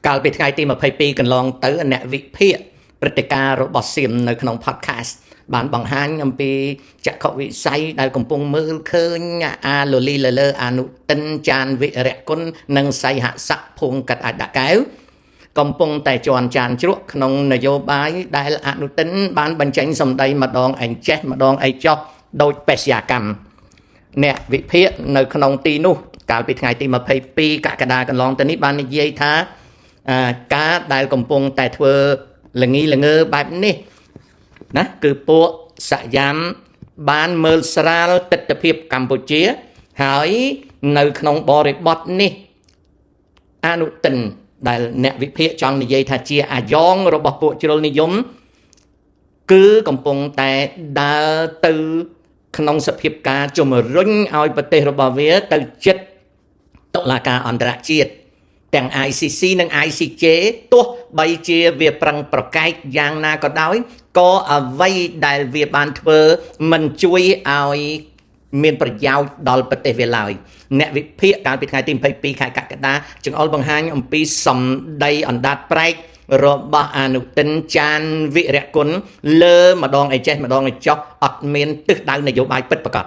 កាលពីថ្ងៃទី22កន្លងទៅអ្នកវិភាគព្រឹត្តិការណ៍របស់សៀមនៅក្នុង podcast បានបង្ហាញអំពីចក្ខុវិស័យដែលកំពុងមើលឃើញអាលូលីលលើអនុទិនចានវិរៈគុណនិងសៃហស័កភួងកាត់អាចដាក់កែវកំពុងតែជន់ចានជ្រក់ក្នុងនយោបាយដែលអនុទិនបានបញ្ចេញសម្ដីម្ដងឯងចេះម្ដងឯងចោះដោយបេសកកម្មអ្នកវិភាគនៅក្នុងទីនោះកាលពីថ្ងៃទី22កក្កដាកន្លងទៅនេះបាននិយាយថាការដែលកំពុងតែធ្វើល្ងីល្ងើបែបនេះណាគឺពួកសយ៉ាមបានមើលស្រាលទស្សនវិជ្ជាកម្ពុជាហើយនៅក្នុងបរិបទនេះអនុទិនដែលអ្នកវិភាគចង់និយាយថាជាអាយ៉ងរបស់ពួកជ្រុលនិយមគឺកំពុងតែដើរទៅក្នុងសភាពការជំរុញឲ្យប្រទេសរបស់វាទៅជិតតុលាការអន្តរជាតិទាំង ICC និង ICJ ទោះបីជាវាប្រឹងប្រកែកយ៉ាងណាក៏ដោយក៏អ្វីដែលវាបានធ្វើមិនជួយឲ្យមានប្រយោជន៍ដល់ប្រទេសវាឡើយអ្នកវិភាគកាលពីថ្ងៃទី22ខែកក្កដាចង្អុលបង្ហាញអំពីសម្ដីអណ្ដាតប្រែករបស់អនុទិនចានវិរៈគុណលើម្ដងឯចេះម្ដងឯចោះអត់មានទិសដៅនយោបាយពិតប្រាកដ